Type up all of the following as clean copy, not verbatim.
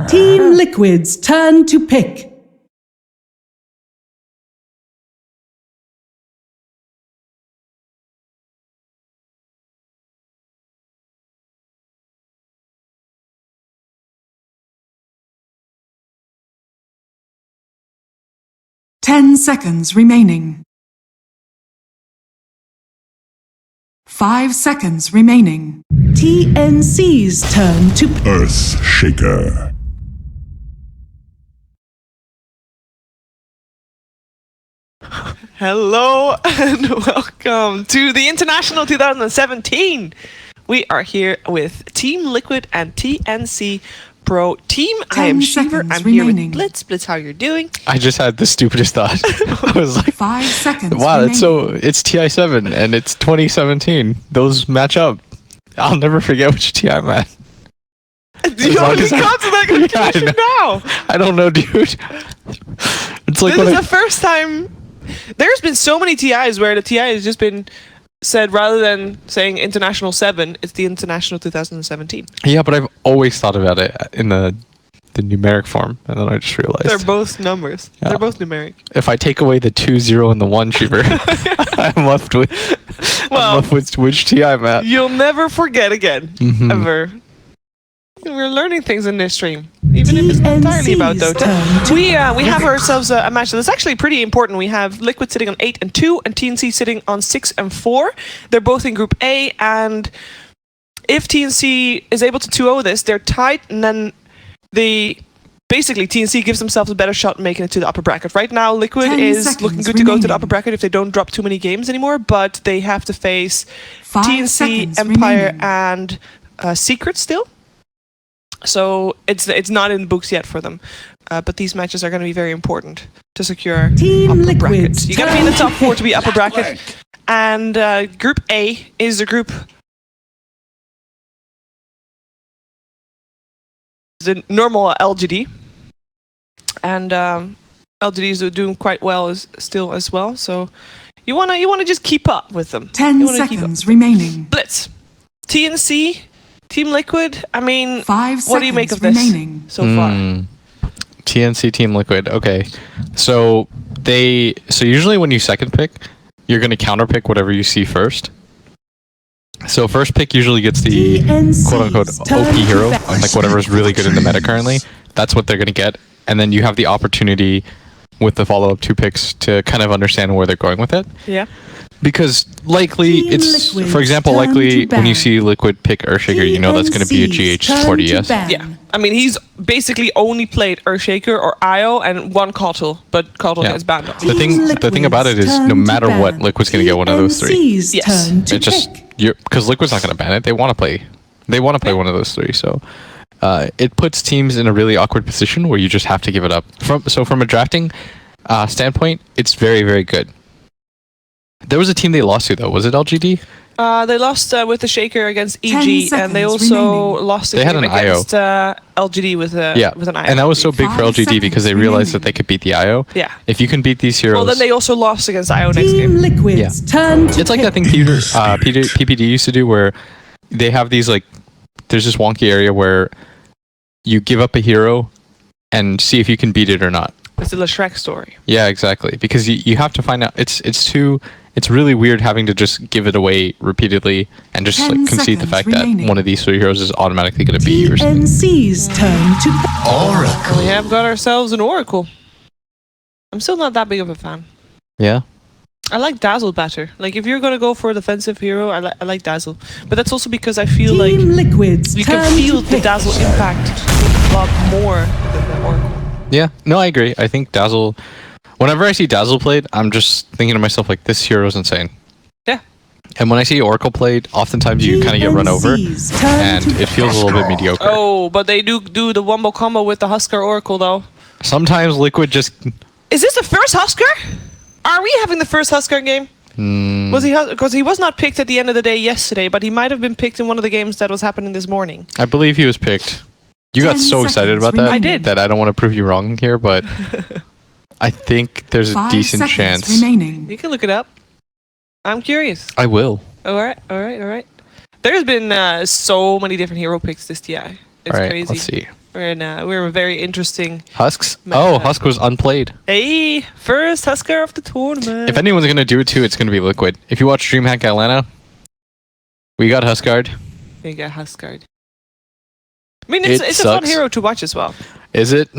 Team Liquid's turn to pick. Ten seconds remaining. 5 seconds remaining. TNC's turn to Earthshaker. Hello and welcome to the International 2017. We are here with Team Liquid and TNC Pro Team. I am Shiver. I'm here with Blitz. Blitz, how you're doing? I just had the stupidest thought. I was like, 5 seconds. wow, it's TI7 and it's 2017. Those match up. I'll never forget which TI I'm at. You only got to that conclusion now. I don't know, dude. It's like this is the first time. There's been so many TIs where the TI has just been said, rather than saying International 7, it's the International 2017. Yeah, but I've always thought about it in the numeric form, and then I just realized they're both numbers. Yeah. They're both numeric. If I take away the 2, 0, and the 1, Cheever, I'm left with which TI I'm at. You'll never forget again, ever. We're learning things in this stream, even if it's not entirely about Dota. We have ourselves a match that's actually pretty important. We have Liquid sitting on 8 and 2, and TNC sitting on 6 and 4. They're both in Group A, and if TNC is able to 2-0 this, they're tied, and then basically TNC gives themselves a better shot making it to the upper bracket. Right now, Liquid is looking good to go to the upper bracket if they don't drop too many games anymore, but they have to face TNC, Empire, and Secret still. So it's not in the books yet for them, but these matches are going to be very important to secure upper bracket. You got to be in the top 4 to be upper bracket, and Group A is a group. The normal LGD, and LGD is doing quite well still as well. So you wanna just keep up with them. 10 seconds remaining. Blitz, TNC. Team Liquid, I mean, 5 what do you make of this so far? TNC Team Liquid, okay. So usually when you second pick, you're going to counter pick whatever you see first. So first pick usually gets the quote-unquote OP hero, like whatever's really good in the meta currently. That's what they're going to get. And then you have the opportunity with the follow-up 2 picks to kind of understand where they're going with it. Yeah. Because likely for example, when you see Liquid pick Earthshaker, you know that's going to be a GH supporter, yes? Yeah. I mean, he's basically only played Earthshaker or IO and one Kotal, but Kotal gets banned. The thing about it is, no matter what, Liquid's going to get one of those 3. Yes. It just because Liquid's not going to ban it. They want to play one of those 3. So it puts teams in a really awkward position where you just have to give it up. From a drafting standpoint, it's very, very good. There was a team they lost to, though. Was it LGD? They lost with the Shaker against EG, and they also lost against LGD with an IO. And that was so big for LGD because they realized that they could beat the IO. Yeah. If you can beat these heroes... Well, then they also lost against IO next game. It's like that thing PPD used to do where they have these, like... There's this wonky area where you give up a hero and see if you can beat it or not. It's the Shrek story. Yeah, exactly. Because you have to find out... It's really weird having to just give it away repeatedly and just like concede the fact that one of these 3 heroes is automatically going to be yours. TNC's turn to Oracle. We have got ourselves an Oracle. I'm still not that big of a fan. Yeah. I like Dazzle better. Like if you're going to go for a defensive hero, I like Dazzle. But that's also because I feel like you can feel the Dazzle impact a lot more than the Oracle. Yeah. No, I agree. I think Dazzle... Whenever I see Dazzle played, I'm just thinking to myself, like, this hero is insane. Yeah. And when I see Oracle played, oftentimes you kind of get run over, and it feels a little bit mediocre. Oh, but they do the wombo combo with the Husker Oracle, though. Sometimes Liquid just... Is this the first Husker? Are we having the first Husker game? Was he? Because he was not picked at the end of the day yesterday, but he might have been picked in one of the games that was happening this morning. I believe he was picked. You got so excited about that. I did. That I don't want to prove you wrong here, but... I think there's a decent chance. You can look it up. I'm curious. I will. All right. There's been so many different hero picks this TI. It's All right, crazy. let's see. We're a very interesting. Husks? Oh, Husk was unplayed. Hey, first Husker of the tournament. If anyone's going to do it too, it's going to be Liquid. If you watch DreamHack Atlanta, we got Huskard. We got Huskard. I mean, it's a fun hero to watch as well. Is it?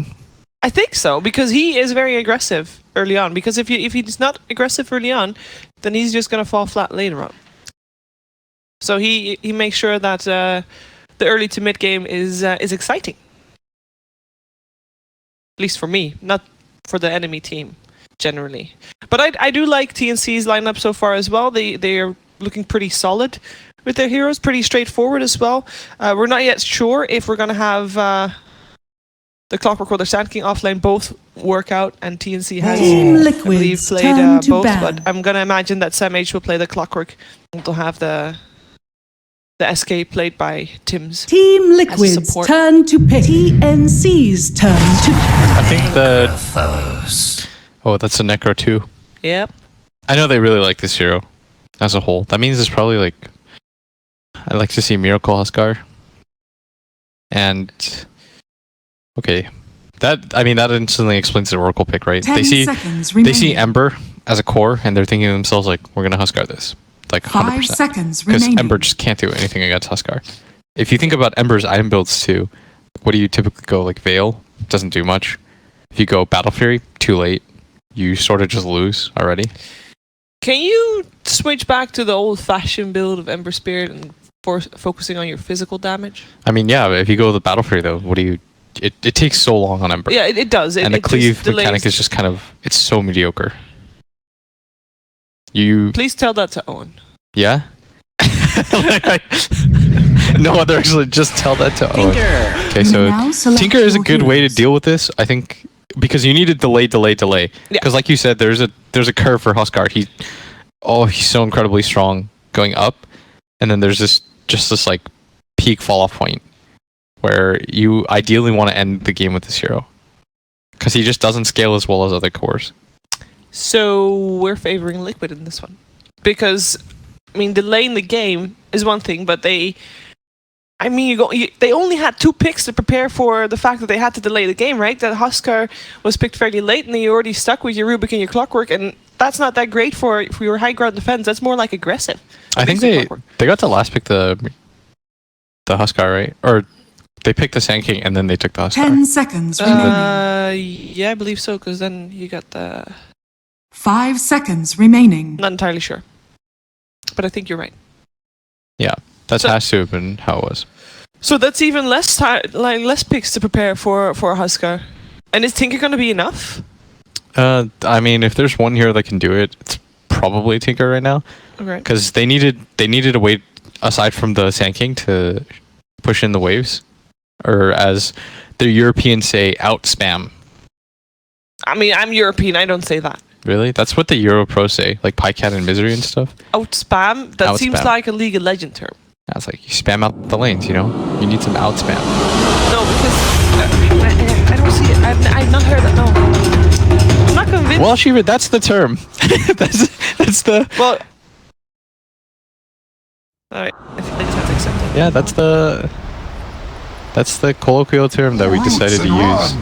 I think so, because he is very aggressive early on. Because if he's not aggressive early on, then he's just gonna fall flat later on. So he makes sure that the early to mid game is exciting. At least for me, not for the enemy team generally. But I do like TNC's lineup so far as well. They are looking pretty solid with their heroes, pretty straightforward as well. We're not yet sure if we're gonna have the Clockwork or the Sand King offlane both work out, and TNC has, Team I Liquid's believe, played turn to both. ban. But I'm gonna imagine that Sam H will play the Clockwork. They'll have the SK played by Tim's. Team Liquid's support. turn to pick. TNC's turn to I think the... Oh, that's a Necro too. Yep. I know they really like this hero as a whole. That means it's probably like... I'd like to see Miracle Huskar. And... Okay. That instantly explains the Oracle pick, right? 10 They see seconds remaining. they see Ember as a core, and they're thinking to themselves like, we're gonna Huskar this. Like 5 100%. seconds Because remaining. Ember just can't do anything against Huskar. If you think about Ember's item builds too, what do you typically go? Like Veil? Doesn't do much. If you go Battle Fury, too late. You sort of just lose already. Can you switch back to the old-fashioned build of Ember Spirit and focusing on your physical damage? I mean, yeah, but if you go the Battle Fury though, what do you... It takes so long on Ember. Yeah, it does. And the it cleave just delays. mechanic is just kind of... It's so mediocre. You... Please tell that to Owen. Yeah? No other actually, just tell that to Owen. Okay, so Now select Tinker is a your good way to heroes. deal with this, I think, because you need a delay. Yeah. Because like you said, there's a curve for Huskar. He's so incredibly strong going up, and then there's this like peak fall off point where you ideally want to end the game with this hero, because he just doesn't scale as well as other cores. So we're favoring Liquid in this one. Because, I mean, delaying the game is one thing, but they only had 2 picks to prepare for the fact that they had to delay the game, right? That Huskar was picked fairly late, and then you're already stuck with your Rubik and your Clockwork, and that's not that great for your high ground defense. That's more like aggressive. I think they got to last pick the Huskar, right? Or they picked the Sand King and then they took the Huskar. 10 seconds remaining. Yeah, I believe so, because then you got the... 5 seconds remaining. Not entirely sure. But I think you're right. Yeah, that has to have been how it was. So that's even less less picks to prepare for a Huskar. And is Tinker going to be enough? I mean, if there's one hero that can do it, it's probably Tinker right now. Okay. Because they needed a way aside from the Sand King to push in the waves, or as the Europeans say, out spam. I mean, I'm European. I don't say that. Really? That's what the Euro pros say, like Pycat and Misery and stuff. Out spam? That seems Outspam. like a League of Legends term. That's like you spam out the lanes, you know? You need some out spam. No, because I don't see it. I've not heard that. No, I'm not convinced. Well, Shiva, that's the term. that's the... Well, alright. I think they just have to accept it. Yeah, that's the colloquial term that we decided to use.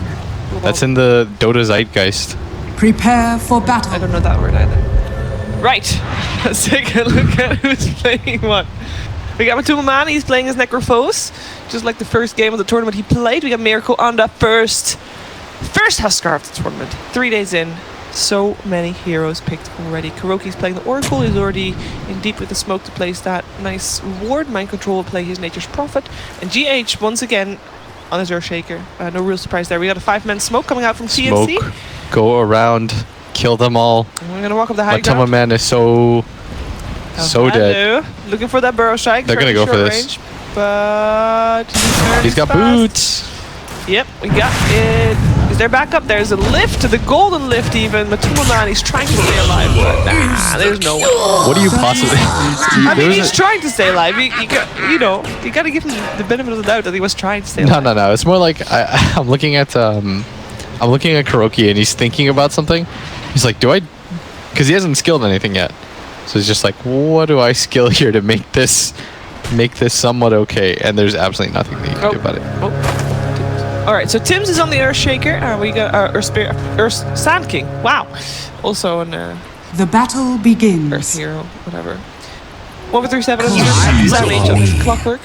That's in the Dota zeitgeist. Prepare for I battle. don't know that word either. Right. Let's take a look at who's playing what. We got Matuma Man. He's playing as Necrophos, just like the first game of the tournament he played. We got Miracle on the first Huskar of the tournament. 3 days in. So many heroes picked already. Kuroki's playing the Oracle. He's already in deep with the smoke to place that nice ward. Mind Control will play his Nature's Prophet. And GH, once again, on his Earthshaker. No real surprise there. We got a 5-man smoke coming out from TNC. Smoke, go around, kill them all. And we're going to walk up the high Matuma ground. Man is so dead. Hello. Looking for that Burrow Strike. They're gonna Fairly go for short this. range, but He's got fast. boots. Yep, we got it. Is there backup? There's a lift, the golden lift even. Matuma Man, he's trying to stay alive, but there's no way. What do you possibly... I mean, There was he's a- trying to stay alive. You got to give him the benefit of the doubt that he was trying to stay alive. No. It's more like I'm looking at Kuroki and he's thinking about something. He's like, because he hasn't skilled anything yet. So he's just like, what do I skill here to make this make this somewhat okay, and there's absolutely nothing that you can do about it. All right, so Tim's is on the Earth Shaker. We got Earth Sand King. Wow. Also an The battle begins. Earth Hero, whatever. 1-3-7 is Sound Angel. There's Clockwork.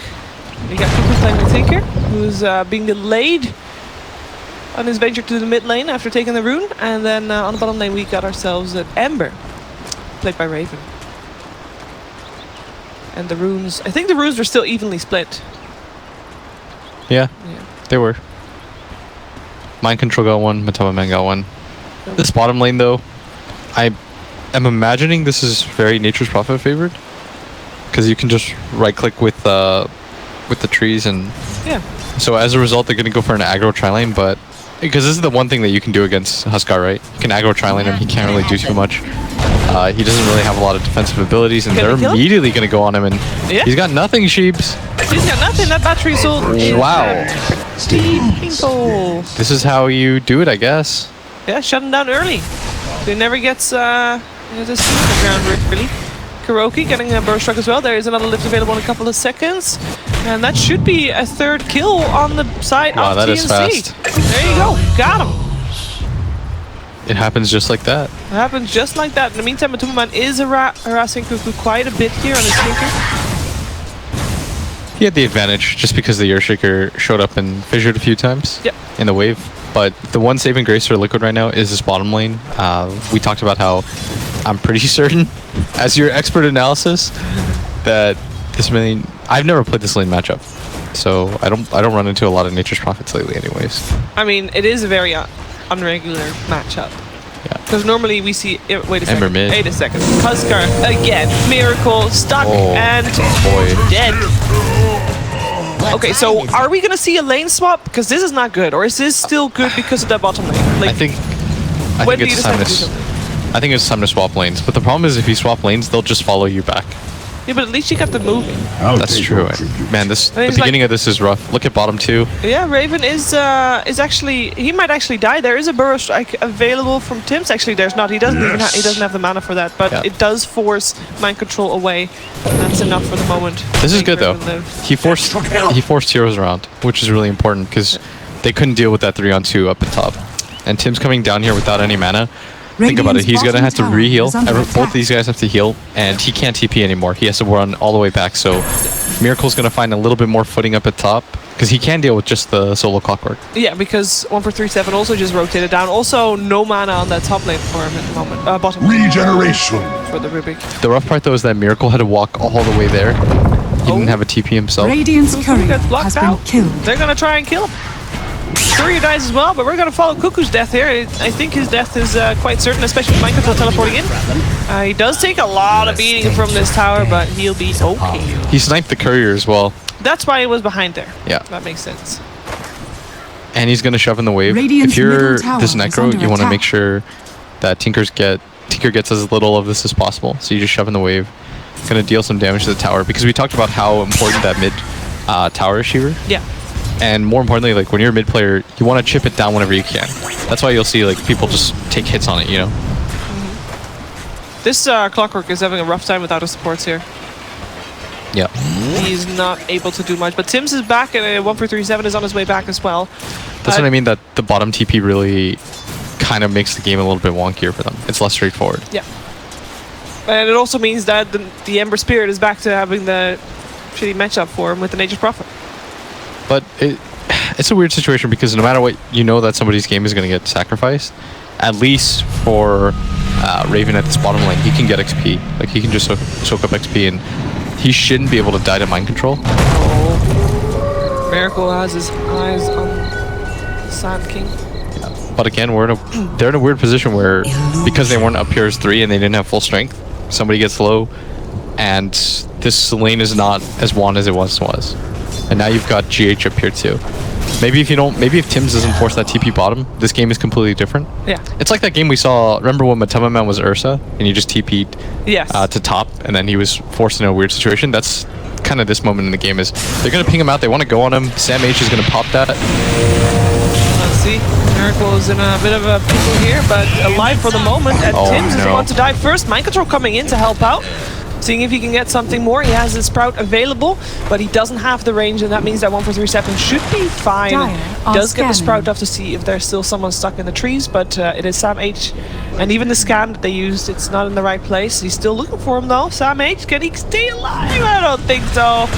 We got Cuckoo playing with Tinker, who's being delayed on his venture to the mid lane after taking the rune. And then on the bottom lane, we got ourselves an Ember, played by Raven. And the runes, I think the runes are still evenly split. Yeah, they were. Mind Control got one, Matoma Man got one. This bottom lane, though, I am imagining this is very Nature's Prophet favored, because you can just right-click with the trees, and so as a result, they're going to go for an aggro tri-lane, but because this is the one thing that you can do against Huskar, right? You can aggro tri-lane him, he can't really do too much. He doesn't really have a lot of defensive abilities, and they're immediately going to go on him, and he's got nothing, Sheeps. He's got nothing. That battery sold. Wow. Painful. This is how you do it, I guess. Yeah, shut him down early. He never gets this the ground really. Kuroki getting a burst struck as well. There is another lift available in a couple of seconds, and that should be a third kill on the side of that TNC. is fast. There you go. Got him. It happens just like that. It happens just like that. In the meantime, Matuma is harassing Cuckoo quite a bit here on his Tinker. He had the advantage just because the Earthshaker showed up and fissured a few times in the wave. But the one saving grace for Liquid right now is this bottom lane. We talked about how I'm pretty certain, as your expert analysis, that this lane. I've never played this lane matchup, so I don't run into a lot of Nature's Prophets lately, anyways. I mean, it is a very unregular matchup. Yeah. Because normally we see. Wait a second. Ember mid. Wait a second. Huskar again. Miracle stuck and dead. Okay, so are we gonna see a lane swap? Because this is not good, or is this still good because of that bottom lane? Like, I think when do you it's decide time to do to. something? I think it's time to swap lanes. But the problem is, if you swap lanes, they'll just follow you back. Yeah, but at least you got the moving. That's true. Man, the beginning of this is rough. Look at bottom two. Yeah, Raven is actually, he might actually die. There is a burrow strike available from Tim's. Actually, there's not. He doesn't even he doesn't have the mana for that. But it does force mind control away. That's enough for the moment. This is good though. He forced heroes around, which is really important because they couldn't deal with that 3-on-2 up at top. And Tim's coming down here without any mana. Think about it. He's going to have to re-heal. Both of these guys have to heal, and he can't TP anymore. He has to run all the way back. So Miracle's going to find a little bit more footing up at top because he can deal with just the solo Clockwork. Yeah, because 1-4-3-7 also just rotated down. Also, no mana on that top lane for him at the moment. Bottom Regeneration. for the Rubik. The rough part, though, is that Miracle had to walk all the way there. He didn't have a TP himself. Radiant's courier Gets blocked has out. been killed. They're going to try and kill him. Courier dies as well, but we're going to follow Cuckoo's death here. I think his death is quite certain, especially with Mind Control teleporting in. He does take a lot of beating from this tower, but he'll be okay. He sniped the courier as well. That's why he was behind there. Yeah. That makes sense. And he's going to shove in the wave. Radiant's If you're middle tower this is Necro, under you want to attack. make sure that Tinker gets as little of this as possible. So you just shove in the wave. Going to deal some damage to the tower because we talked about how important that mid tower is, Sheaver. Yeah. And more importantly, like when you're a mid player, you want to chip it down whenever you can. That's why you'll see like people just take hits on it, you know. This Clockwork is having a rough time without his supports here. Yeah. He's not able to do much, but Tim's is back, and 1-4-3-7 is on his way back as well. That's what I mean, that the bottom TP really kind of makes the game a little bit wonkier for them. It's less straightforward. Yeah. And it also means that the Ember Spirit is back to having the shitty matchup for him with the Nature's Prophet. But it's a weird situation because no matter what, you know that somebody's game is going to get sacrificed. At least for Raven at this bottom lane, he can get XP. Like, he can just soak up XP, and he shouldn't be able to die to Mind Control. Oh. Miracle has his eyes on the Sand King. Yeah. But again, they're in a weird position where, because they weren't up here as 3 and they didn't have full strength, somebody gets low, and this lane is not as won as it once was. And now you've got GH up here too. Maybe if Tim's doesn't force that TP bottom, this game is completely different. Yeah. It's like that game we saw, remember when Matema Man was Ursa, and you just TP'd to top, and then he was forced into a weird situation? That's kind of this moment in the game is, they're going to ping him out, they want to go on him, Sam H is going to pop that. Let's see. Miracle is in a bit of a pickle here, but alive for the moment, and Tim's is the one to die first. Mind Control coming in to help out. seeing if he can get something more. He has his Sprout available, but he doesn't have the range, and that means that 1 for 3 7 should be fine. Does get the Sprout off to see if there's still someone stuck in the trees, but it is Sam H. And even the scan that they used, it's not in the right place. He's still looking for him though. Sam H, can he stay alive? I don't think so.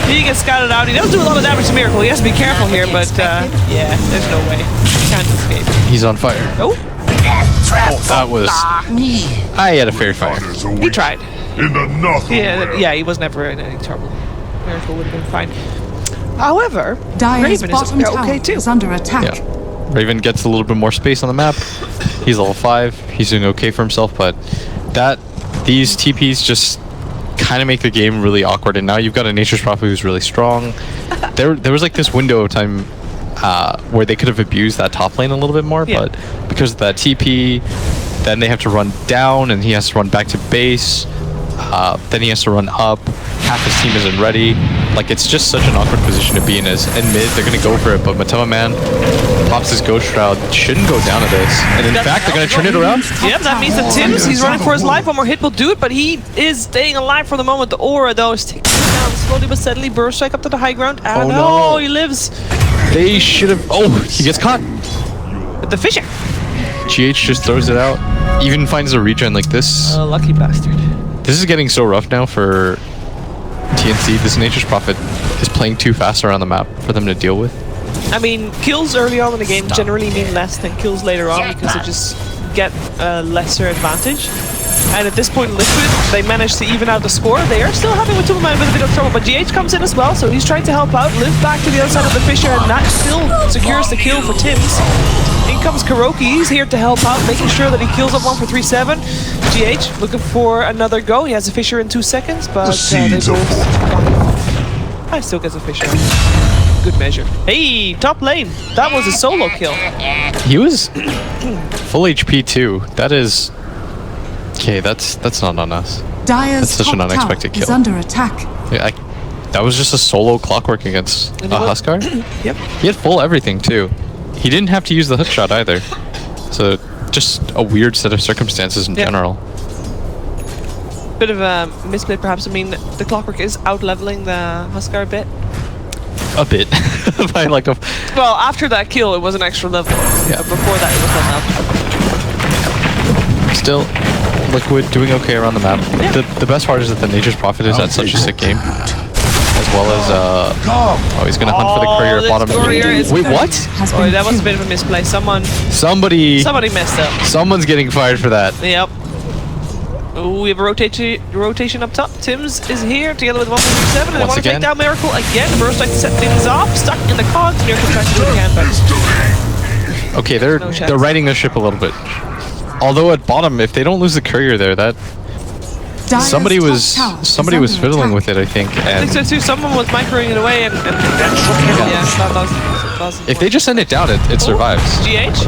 He gets scouted out. He does do a lot of damage to Miracle. He has to be careful here, but yeah, there's no way. He can't escape. He's on fire. Oh. That was... I had a fairy fire. He tried. In the Yeah, he was never in any trouble. Miracle would have been fine. However, Dire's Raven bottom is tower okay too. is under attack. Yeah. Raven gets a little bit more space on the map. He's level 5. He's doing okay for himself, but these TPs just kind of make the game really awkward. And now you've got a Nature's Prophet who's really strong. There was like this window of time where they could have abused that top lane a little bit more, but because of that TP, then they have to run down and he has to run back to base. Then he has to run up. Half his team isn't ready. Like, it's just such an awkward position to be in. As in mid, they're gonna go for it, but Matema Man pops his Ghost Shroud. Shouldn't go down to this. And in fact, they're gonna turn it around. Yep, that means that Tims, he's running for his life. One more hit will do it, but he is staying alive for the moment. The aura, though, is taking him down slowly but steadily. Burst strike up to the high ground. And no, he lives. They should have. Oh, he gets caught. With the Fisher. GH just throws it out. Even finds a regen like this. Lucky bastard. This is getting so rough now for TNC. This Nature's Prophet is playing too fast around the map for them to deal with. I mean, kills early on in the game generally mean less than kills later on because they just get a lesser advantage. And at this point in Liquid, they managed to even out the score. They are still having Matema Man with a bit of trouble, but GH comes in as well, so he's trying to help out, live back to the other side of the Fisher, and that still secures the kill for Tims. In comes Kuroki, he's here to help out, making sure that he kills up 1 for 3 7. GH looking for another go. He has a Fisher in 2 seconds, but they both... I still gets a Fisher. Good measure. Hey, top lane. That was a solo kill. He was full HP too. That is... Okay, that's not on us. Dire's That's such an unexpected kill. Is under attack. Yeah, that was just a solo clockwork against a Huskar. Yep. He had full everything too. He didn't have to use the hook shot either. So just a weird set of circumstances in general. Bit of a misplay perhaps. I mean, the clockwork is out-leveling the Huskar a bit. A bit. By like a... Well, after that kill, it was an extra level. Yeah. But before that, it was 1 level. Still, Liquid doing okay around the map. Yeah. The best part is that the Nature's Prophet is at such a sick game. As well as, oh, he's gonna hunt for the courier at bottom. Wait, what? Oh, that was a bit of a misplay. Somebody messed up. Someone's getting fired for that. Yep. Ooh, we have a rotation up top. Tims is here together with 137, and they want to take down Miracle again. The burst strike to set things off. Stuck in the cogs. Miracle tries to do it again, but... Okay, they're riding their ship a little bit. Although at bottom, if they don't lose the courier there, that... Somebody was fiddling with it, I think. I think so too. Someone was microing it away, and yeah, that does. If they just send it down, it survives. GH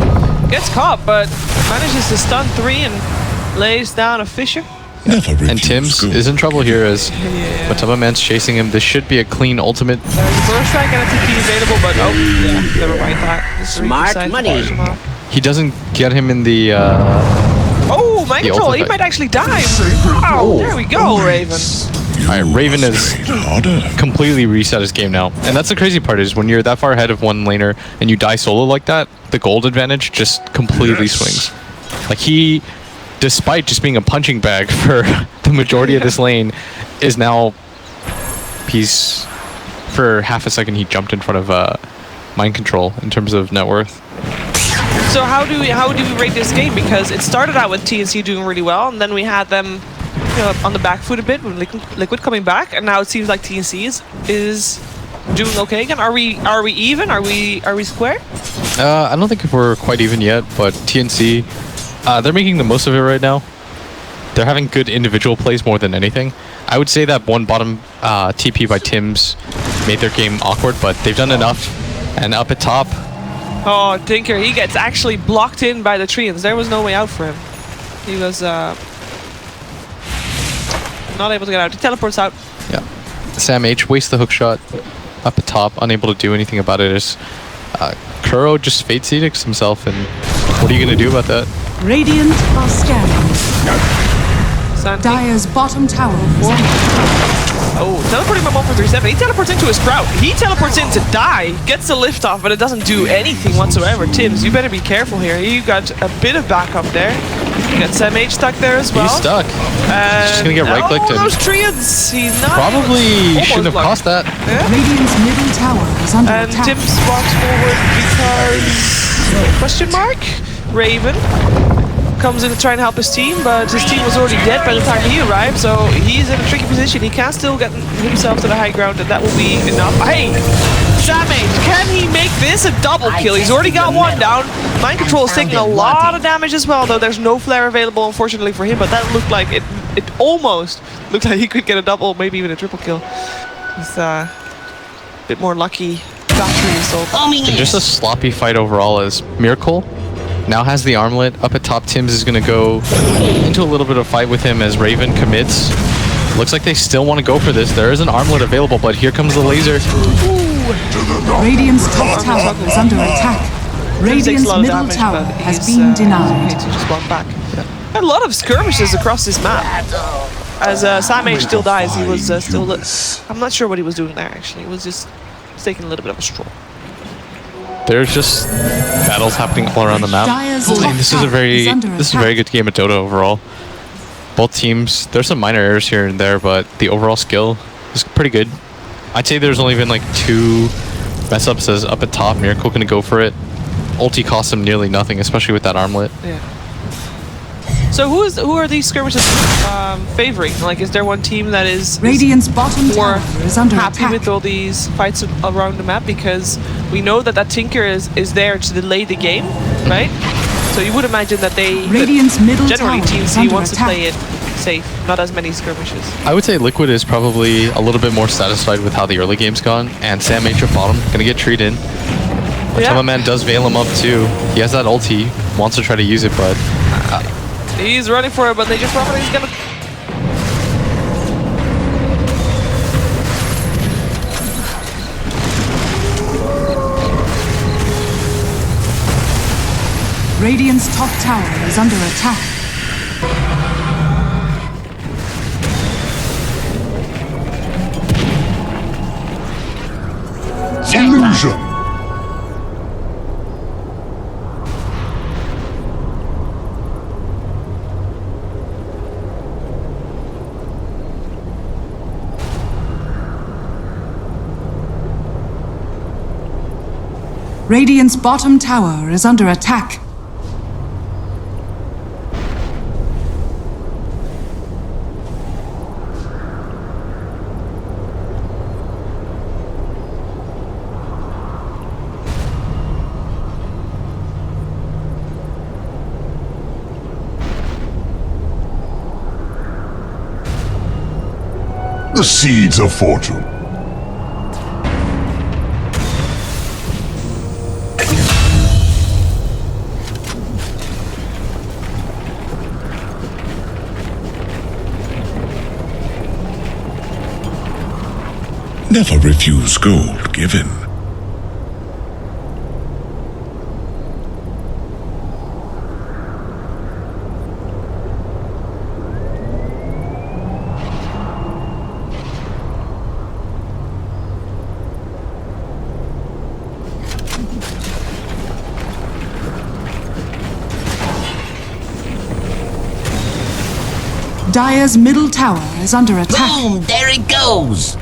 gets caught, but manages to stun 3 and lays down a Fisher. And Tims is in trouble here as Matema Man's chasing him. This should be a clean ultimate. There's a burst strike and a TP available, but never mind that. Smart money. He doesn't get him in the. Oh, mind control! He might actually die. Wow, there we go, Raven. All right, Raven has completely reset his game now, and that's the crazy part is when you're that far ahead of one laner and you die solo like that, the gold advantage just completely swings. Like he, despite just being a punching bag for the majority of this lane, is now he's for half a second he jumped in front of mind control in terms of net worth. So how do we rate this game? Because it started out with TNC doing really well, and then we had them on the back foot a bit with Liquid coming back, and now it seems like TNC is doing okay again. Are we even? Are we square? I don't think we're quite even yet, but TNC they're making the most of it right now. They're having good individual plays more than anything. I would say that one bottom TP by Tims made their game awkward, but they've done enough. And up at top. Oh, Tinker, he gets actually blocked in by the treants. There was no way out for him. He was not able to get out. He teleports out. Yeah. Sam H wastes the hook shot up at top, unable to do anything about it. As Kuro just Fate Seedicks himself, and what are you going to do about that? Radiant are scanning. Santi. Dire's bottom tower is under Oh, teleporting my 1-4-3-7. He teleports into a Sprout. He teleports in to die, gets the lift off, but it doesn't do anything whatsoever. Tibbs, you better be careful here. You got a bit of backup there. You got Sam H stuck there as well. He's stuck. He's just gonna get right-clicked in. Those triads. He's not. Probably almost shouldn't have blocked. cost that. Radiant's middle tower is under And attack. Tibbs walks forward because question mark? Raven comes in to try and help his team, but his team was already dead by the time he arrived, so he's in a tricky position. He can still get himself to the high ground, and that will be enough. Hey, Samage, can he make this a double kill? He's already got one down. Mind Control is taking a lot of damage as well, though there's no flare available, unfortunately, for him, but that looked like it almost looked like he could get a double, maybe even a triple kill. He's a bit more lucky battery assault. And just a sloppy fight overall as Miracle now has the armlet. Up at top, Tims is going to go into a little bit of fight with him as Raven commits. Looks like they still want to go for this. There is an armlet available, but here comes the laser. Radiant's top tower is under attack. Radiant's middle tower has been denied. To just walk back. A lot of skirmishes across this map. As Samage still dies, he was still... I'm not sure what he was doing there, actually. He was just taking a little bit of a stroll. There's just battles happening all around the map. Dire's And top this is a tower very under very attack. good game of Dota overall. Both teams, there's some minor errors here and there, but the overall skill is pretty good. I'd say there's only been like 2 mess ups as up at top. Miracle gonna go for it. Ulti costs him nearly nothing, especially with that armlet. Yeah. So who are these skirmishes favoring? Like, is there one team that is Radiant's bottom more tower is under happy attack. with all these fights around the map? Because we know that Tinker is there to delay the game, right? So you would imagine that Radiant's middle generally tower Team is C under wants attack. to play it safe, not as many skirmishes. I would say Liquid is probably a little bit more satisfied with how the early game's gone, and Sam H at bottom gonna get treed in. Yeah. Man does veil him up too. He has that ulti, wants to try to use it, but He's running for it, but Nature Property is gonna... Radiant's top tower is under attack. Illusion. Radiant's bottom tower is under attack. The seeds of fortune. Never refuse gold given. Dire's middle tower is under attack. Boom! There it goes!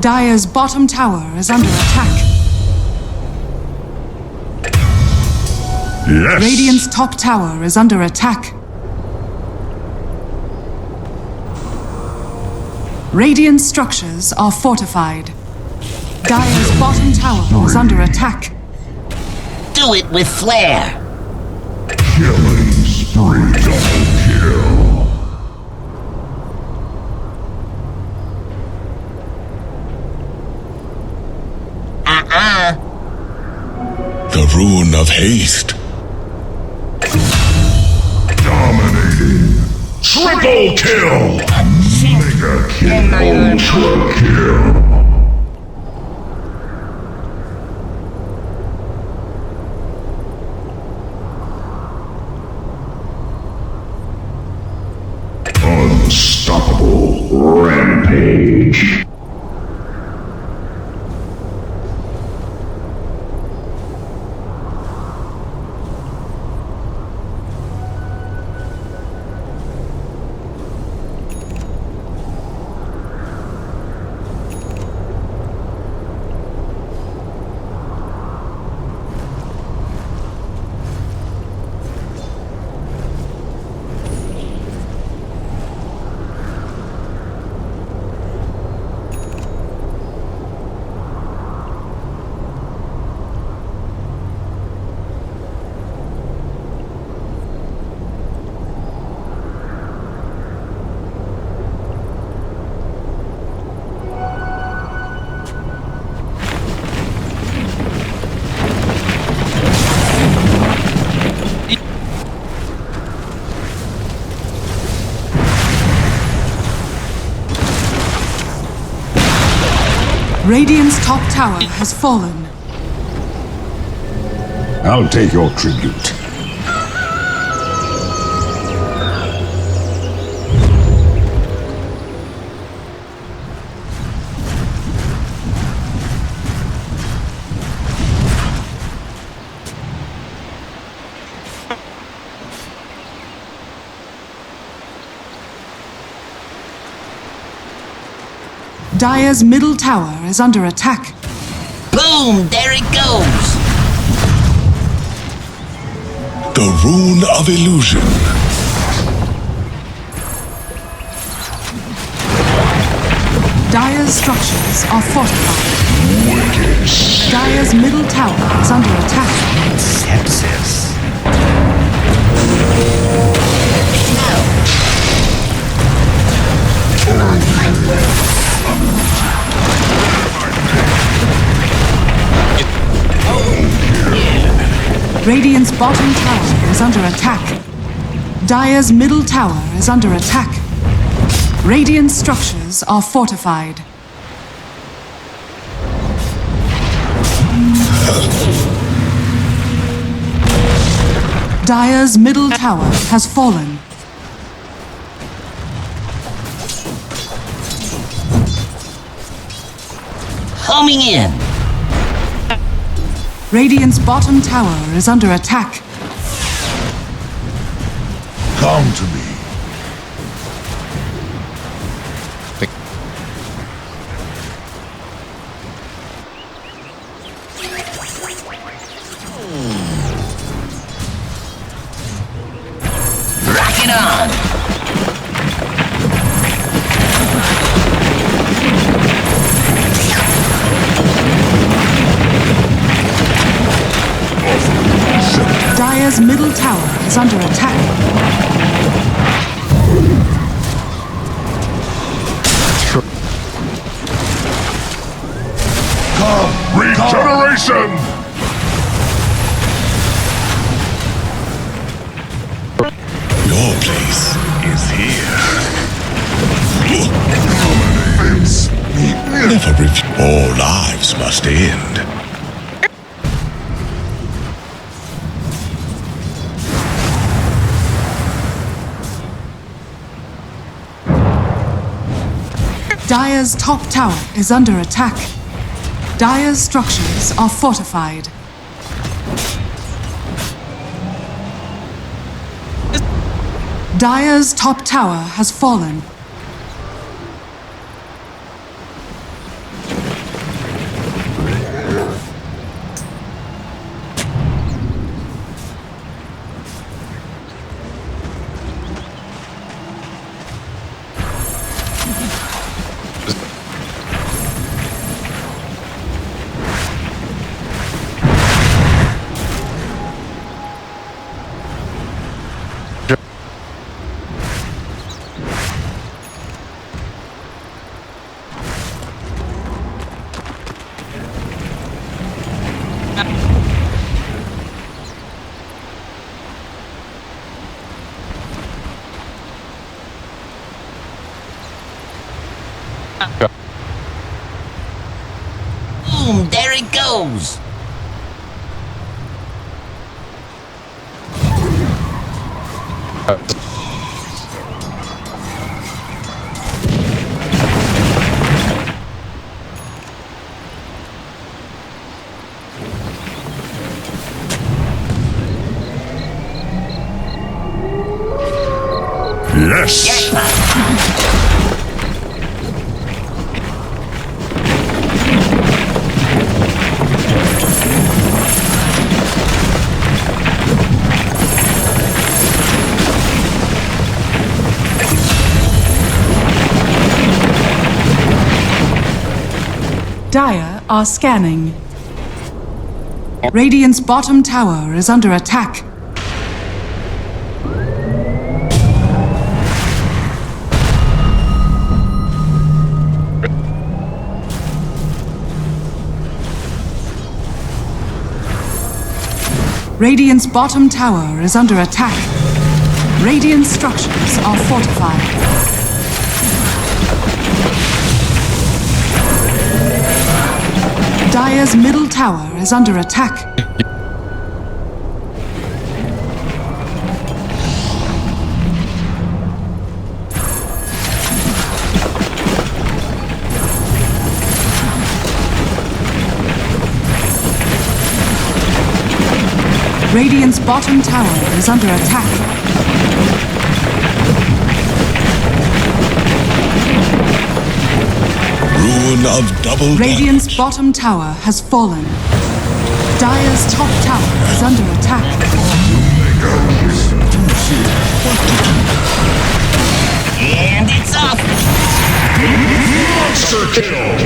Dire's bottom tower is under attack. Yes. Radiant's top tower is under attack. Radiant structures are fortified. Dire's bottom tower is under attack. Do it with flair! Killing spree. Double kill. The ruin of haste. Dominating. Triple kill. Mega kill. Ultra kill. Double rampage. Radiant's top tower has fallen. I'll take your tribute. Dire's middle tower is under attack. Boom! There it goes! The Rune of Illusion. Dire's structures are fortified. Dire's middle tower is under attack. Sepsis. Radiant's bottom tower is under attack. Dire's middle tower is under attack. Radiant structures are fortified. Dire's middle tower has fallen. Homing in. Radiant's bottom tower is under attack. Come to me. Rock it on. Dire's middle tower is under attack. Regeneration! Your place is here. Never review. All lives must end. Dire's top tower is under attack. Dire's structures are fortified. Dire's top tower has fallen. Boom! There it goes! Yes. Dire are scanning. Radiant's bottom tower is under attack. Radiant's bottom tower is under attack. Radiant structures are fortified. Dire's middle tower is under attack. Radiant's bottom tower is under attack. Ruin of double Radiant's damage. bottom tower has fallen. Dire's top tower is under attack. And it's off. Monster kill.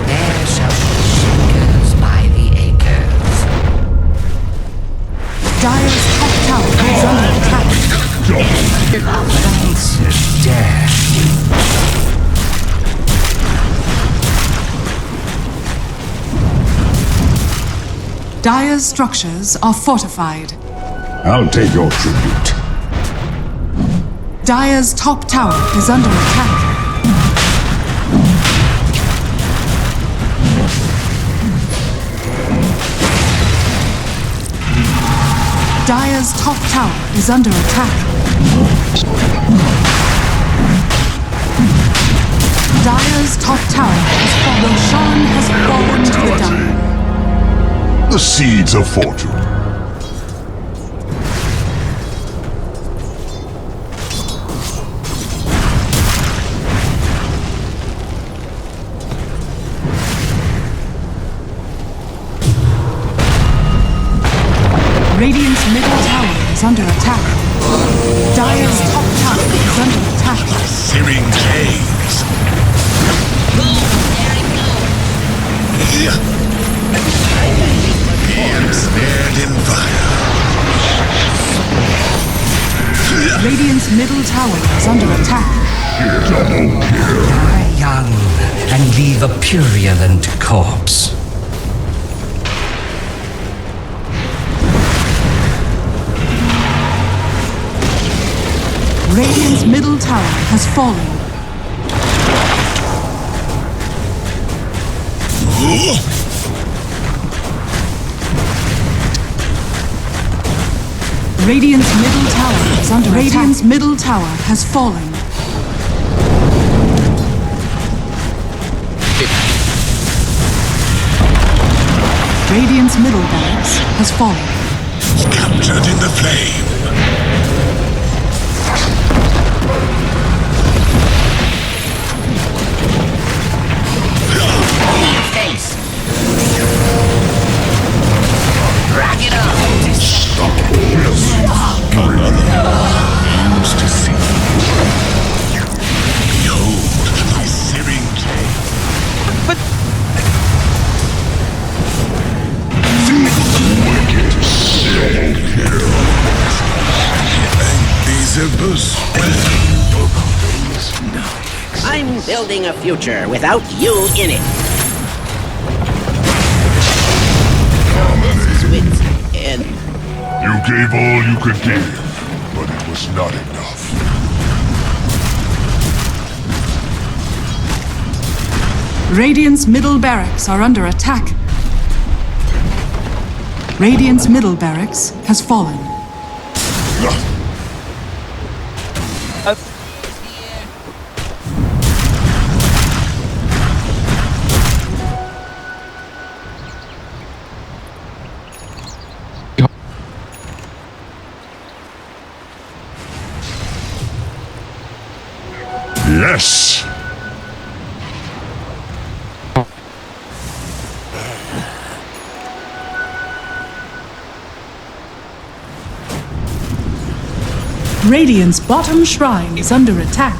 There shall be shakers by the acres. Dire's top tower is under attack. Offensive death. Dire's structures are fortified. I'll take your tribute. Dire's top tower is under attack. Dire's top tower is under attack. Dire's top tower has fallen. Roshan has fallen to the Dire. The seeds of fortune. Radiant's middle tower is under attack. Dire's top tower is under attack. Searing caves. Ensnared in fire. Radiant's middle tower is under attack. Die young and leave a purulent corpse. Radiant's middle tower has fallen. Radiant's middle tower is under attack. Radiant's middle tower has fallen. Radiant's middle barracks has fallen. Captured in the flame. Face. Rack it up. Used to see. Behold my searing blade. But Beelzebub's I'm building a future without you in it. This is wits end. You gave all you could give, but it was not enough. Radiant's middle barracks are under attack. Radiant's middle barracks has fallen. Yes! Radiant's bottom shrine is under attack.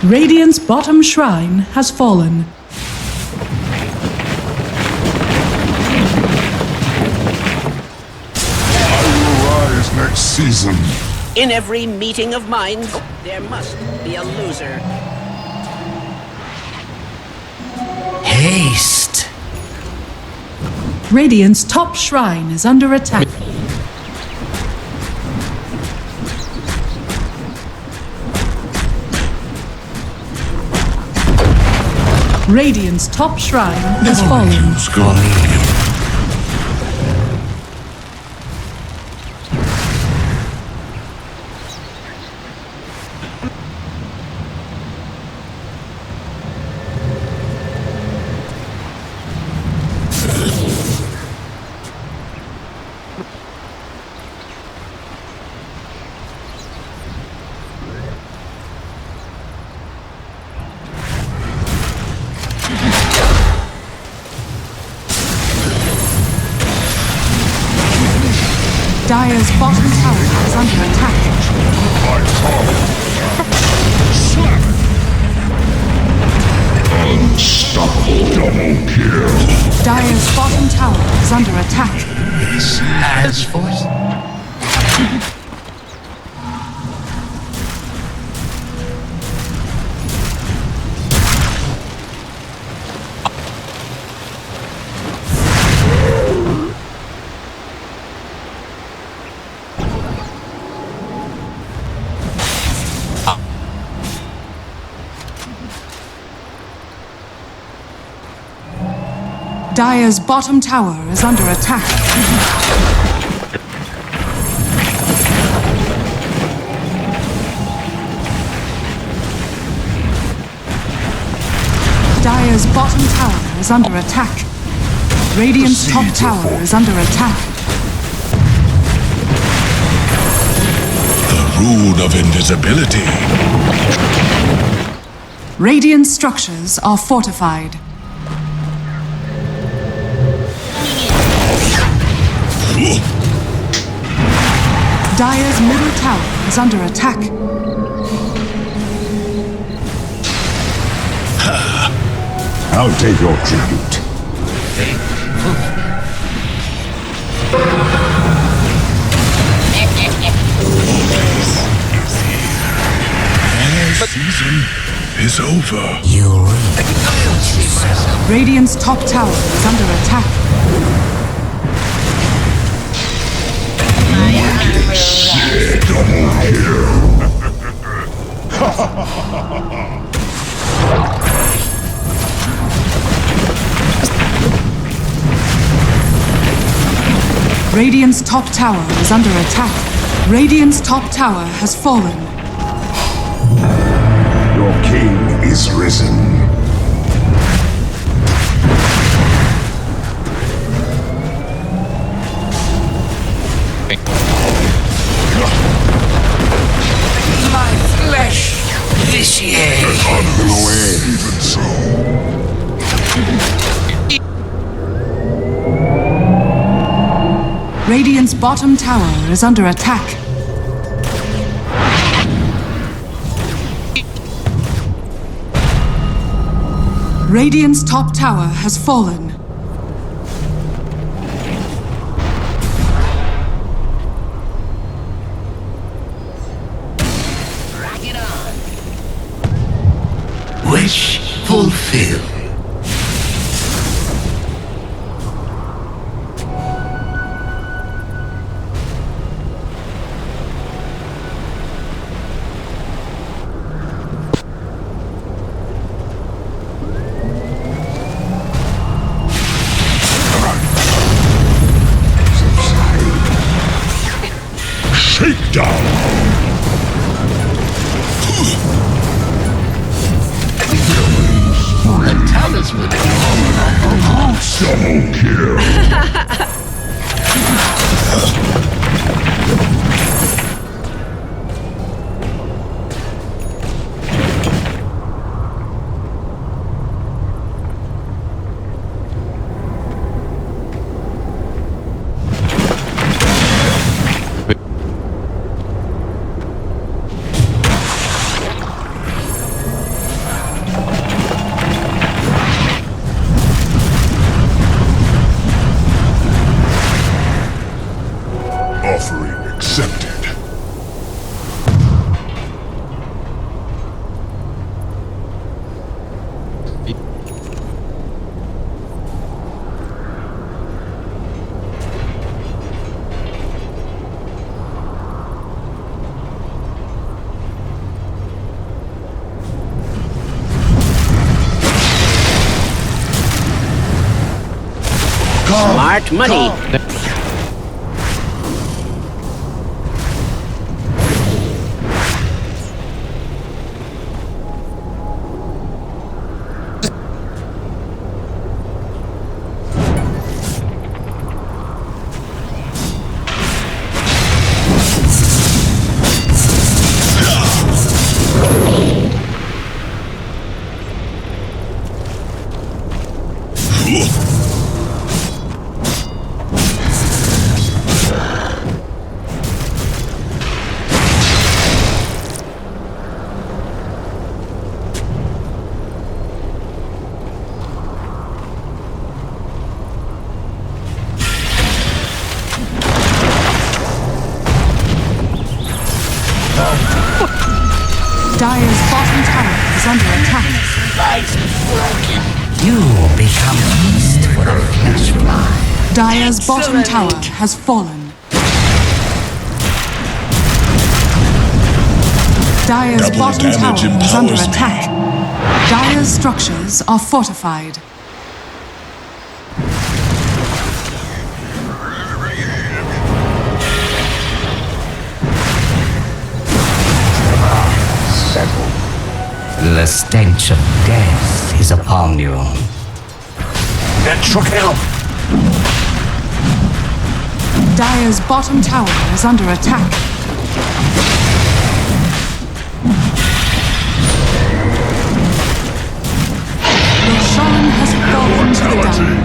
Radiant's bottom shrine has fallen. I will rise next season. In every meeting of minds, there must be a loser. Haste. Radiant's top shrine is under attack. Radiant's top shrine has fallen. Dire's bottom tower is under attack. My tongue. Slap it. Unstoppable double kill. Dire's bottom tower is under attack. As force. Dire's bottom tower is under attack. Dire's bottom tower is under attack. Radiant's top tower is under attack. The rune of invisibility. Radiant structures are fortified. Dire's middle tower is under attack. I'll take your tribute. The season is over. You read. Radiant's top tower is under attack. Radiant's top tower is under attack. Radiant's top tower has fallen. Your king is risen. My flesh vitiate. Even so. Radiant's bottom tower is under attack. Radiant's top tower has fallen. Wish fulfilled. Shakedown! Double kill. Offering accepted. Smart money. Dire's bottom tower is under attack. You become feast for the flesh fly. Dire's bottom tower has fallen. Dire's Double bottom tower damage is under empowers me. attack. Dire's structures are fortified. The stench of death is upon you. That shook him. Dire's bottom tower is under attack. Roshan has fallen to the Dire.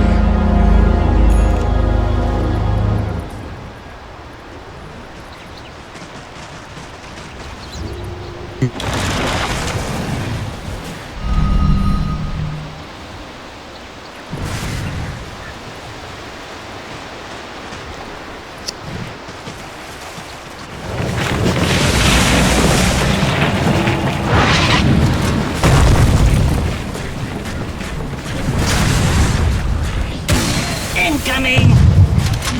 Incoming!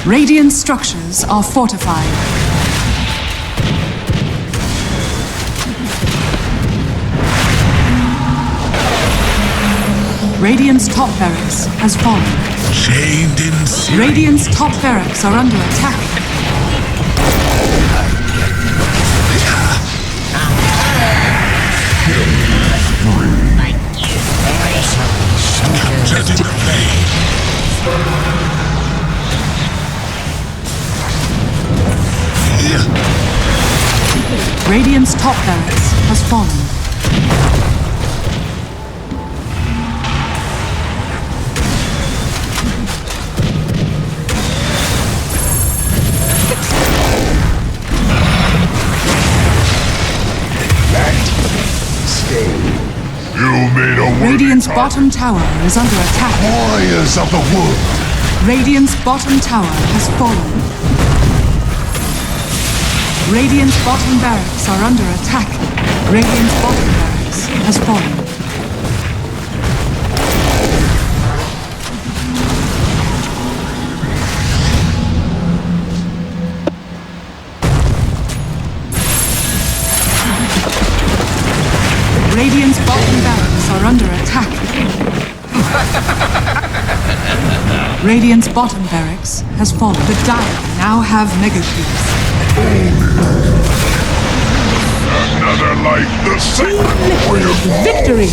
Radiant structures are fortified. Radiant's top barracks has fallen. Chained in series. Radiant's top barracks are under attack. Captured in vain. Radiant's top barracks has fallen. You made a worthy Radiant's target. bottom tower is under attack. Warriors of the wood. Radiant's bottom tower has fallen. Radiant's bottom barracks are under attack. Radiant's bottom barracks has fallen. Radiant's bottom barracks are under attack. Radiant's bottom barracks has fallen. The Dire now have mega cubes. Another life, the sacred warrior falls. Victory!